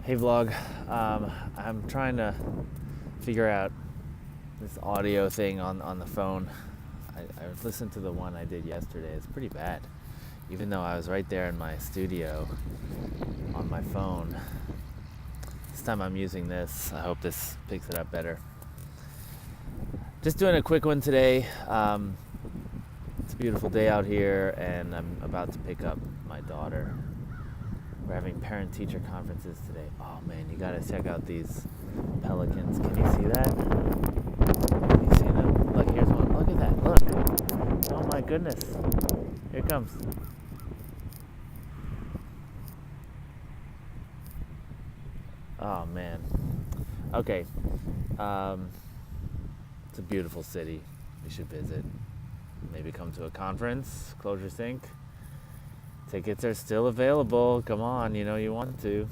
Hey vlog, I'm trying to figure out this audio thing on the phone. I listened to the one I did yesterday. It's pretty bad. Even though I was right there in my studio on my phone. This time I'm using this. I hope this picks it up better. Just doing a quick one today. It's a beautiful day out here and I'm about to pick up my daughter. We're having parent-teacher conferences today. Oh man, you gotta check out these pelicans. Can you see that? Can you see them? Look, here's one. Look at that. Look. Oh my goodness. Here it comes. Oh man. Okay. It's a beautiful city. You should visit. Maybe come to a conference. Closure Sync. Tickets are still available. Come on, you want to.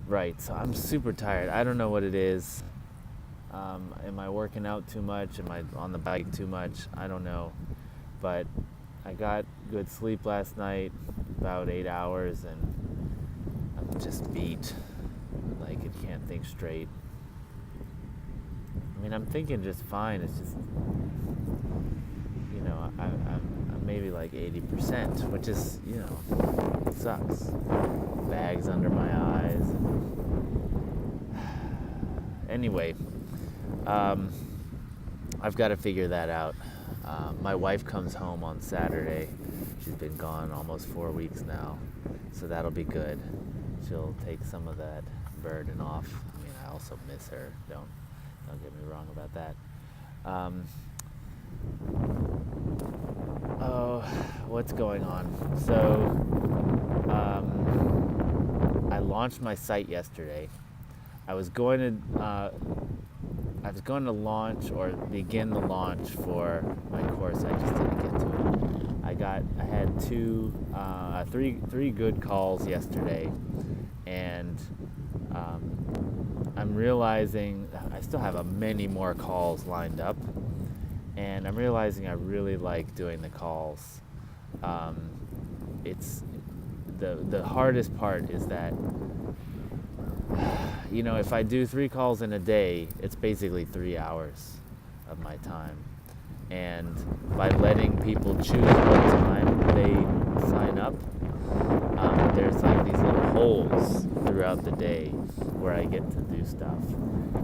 Right, so I'm super tired. I don't know what it is. Am I working out too much? Am I on the bike too much? I don't know. But I got good sleep last night, about 8 hours, and I'm just beat. Like, I can't think straight. I mean, I'm thinking just fine. It's just, I'm maybe like 80%, which is, sucks. Bags under my eyes. Anyway, I've got to figure that out. My wife comes home on Saturday. She's been gone almost 4 weeks now, so that'll be good. She'll take some of that burden off. I mean, I also miss her. Don't get me wrong about that. Oh, what's going on? So, I launched my site yesterday. I was going to launch or begin the launch for my course. I just didn't get to it. I had three good calls yesterday, and I'm realizing I still have many more calls lined up, and I'm realizing I really like doing the calls. It's the hardest part is that if I do 3 calls in a day, it's basically 3 hours of my time. And by letting people choose what time they sign up, there's like these little holes throughout the day where I get to do stuff.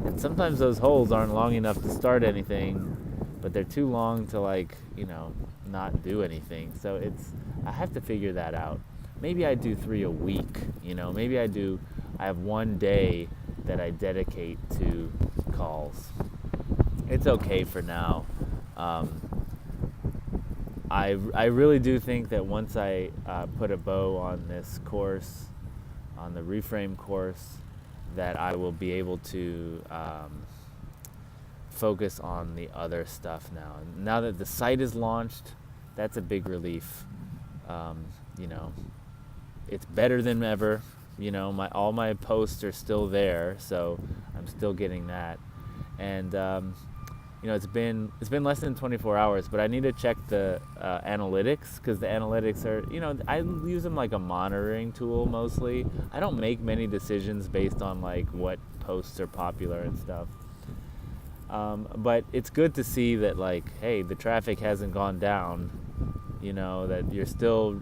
And sometimes those holes aren't long enough to start anything, but they're too long to not do anything. So I have to figure that out. Maybe I do 3 a week, maybe I have one day that I dedicate to calls. It's okay for now. I really do think that once I put a bow on this course, on the Reframe course, that I will be able to focus on the other stuff now. Now that the site is launched, that's a big relief. It's better than ever. All my posts are still there, so I'm still getting that. And it's been less than 24 hours, but I need to check the analytics, because the analytics are, I use them like a monitoring tool mostly. I don't make many decisions based on what posts are popular and stuff. But it's good to see that hey, the traffic hasn't gone down, that you're still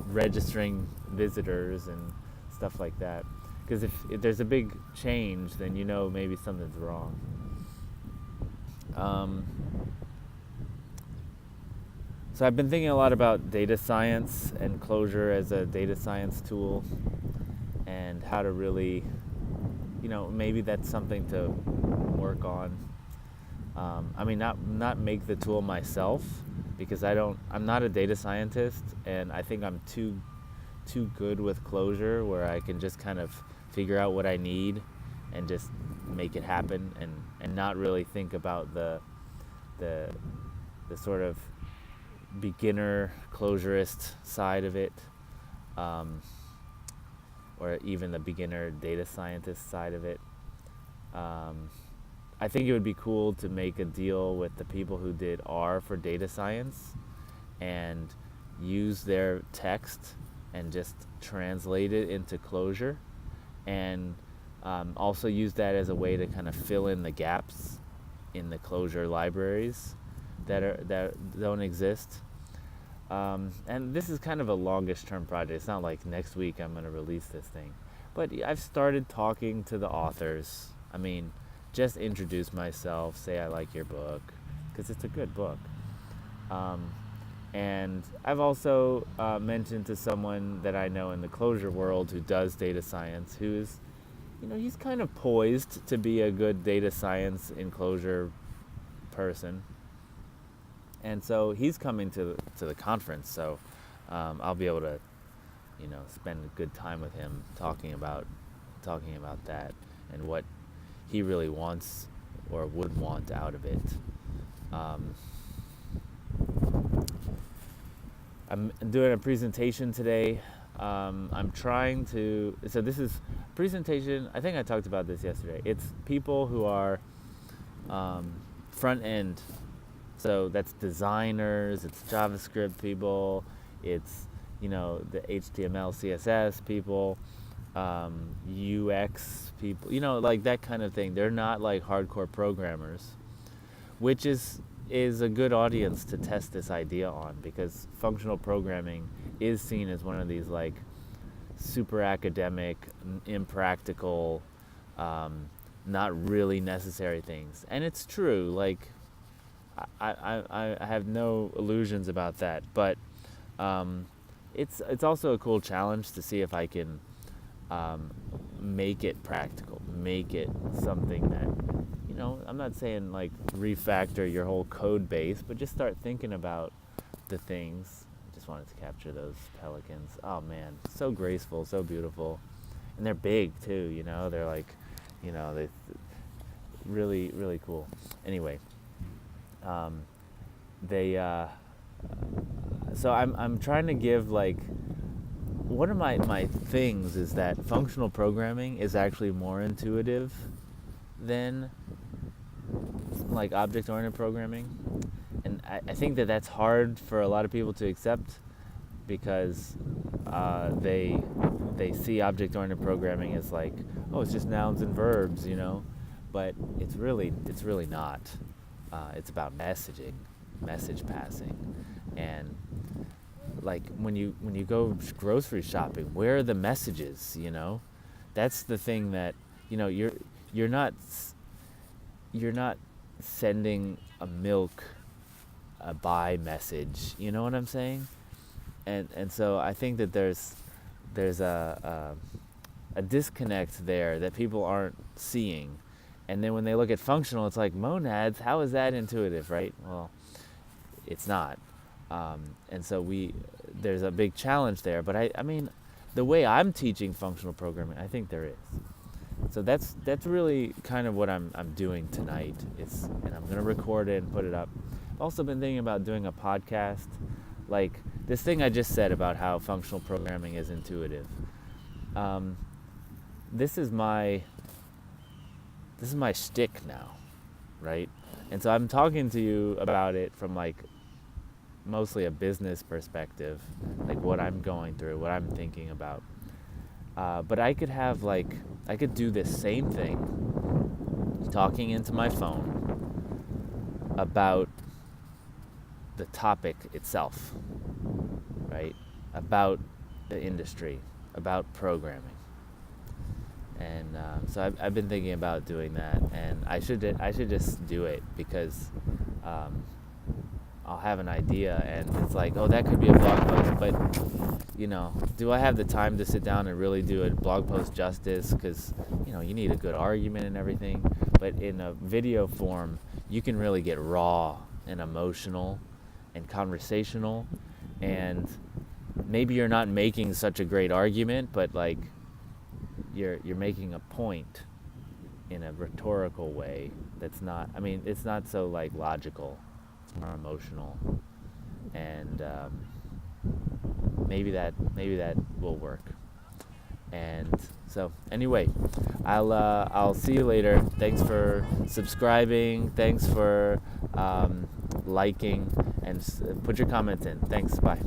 registering visitors and stuff like that. Because if there's a big change, then maybe something's wrong. So I've been thinking a lot about data science and Clojure as a data science tool, and how to really, maybe that's something to work on. I mean, not make the tool myself, because I'm not a data scientist, and I think I'm too good with Clojure, where I can just kind of figure out what I need and just make it happen, and not really think about the sort of beginner Clojurist side of it, or even the beginner data scientist side of it. I think it would be cool to make a deal with the people who did R for data science and use their text and just translate it into Clojure, and also use that as a way to kind of fill in the gaps in the Clojure libraries that don't exist. And this is kind of a longish term project. It's not like next week I'm going to release this thing. But I've started talking to the authors. I mean, just introduce myself, say I like your book, because it's a good book. And I've also mentioned to someone that I know in the Clojure world who does data science, who is, he's kind of poised to be a good data science in Clojure person. And so he's coming to the conference, so I'll be able to, spend a good time with him talking about that and what he really wants or would want out of it. I'm doing a presentation today. I'm trying to, so this is a presentation, I think I talked about this yesterday. It's people who are front end. So that's designers, it's JavaScript people, it's, the HTML, CSS people, UX people, like that kind of thing. They're not like hardcore programmers, which is a good audience to test this idea on, because functional programming is seen as one of these like super academic, impractical, not really necessary things. And it's true, like I have no illusions about that, but it's also a cool challenge to see if I can make it practical, make it something that, I'm not saying like refactor your whole code base, but just start thinking about the things. I just wanted to capture those pelicans. Oh man, so graceful, so beautiful, and they're big too. They're like, they really, really cool. Anyway. So I'm trying to give, like, one of my things is that functional programming is actually more intuitive than like object-oriented programming, and I think that that's hard for a lot of people to accept, because they see object-oriented programming as like, oh, it's just nouns and verbs, but it's really not. It's about messaging, message passing, and like when you go grocery shopping, where are the messages? That's the thing that you're not sending a milk a buy message. You know what I'm saying? And so I think that there's a disconnect there that people aren't seeing. And then when they look at functional, it's like, monads, how is that intuitive, right? Well, it's not. And so there's a big challenge there. But I mean, the way I'm teaching functional programming, I think there is. So that's really kind of what I'm doing tonight. And I'm going to record it and put it up. I've also been thinking about doing a podcast, like this thing I just said about how functional programming is intuitive. This is my shtick now, right? And so I'm talking to you about it from like mostly a business perspective, like what I'm going through, what I'm thinking about. But I could do this same thing, talking into my phone about the topic itself, right? About the industry, about programming. And so I've been thinking about doing that, and I should just do it, because I'll have an idea, and it's like, oh, that could be a blog post, but do I have the time to sit down and really do a blog post justice? Because you need a good argument and everything, but in a video form you can really get raw and emotional and conversational, and maybe you're not making such a great argument, but like you're making a point in a rhetorical way that's not, it's not so like logical, it's more emotional, and maybe that will work. And so anyway, I'll see you later. Thanks for subscribing, thanks for liking, and put your comments in. Thanks, bye.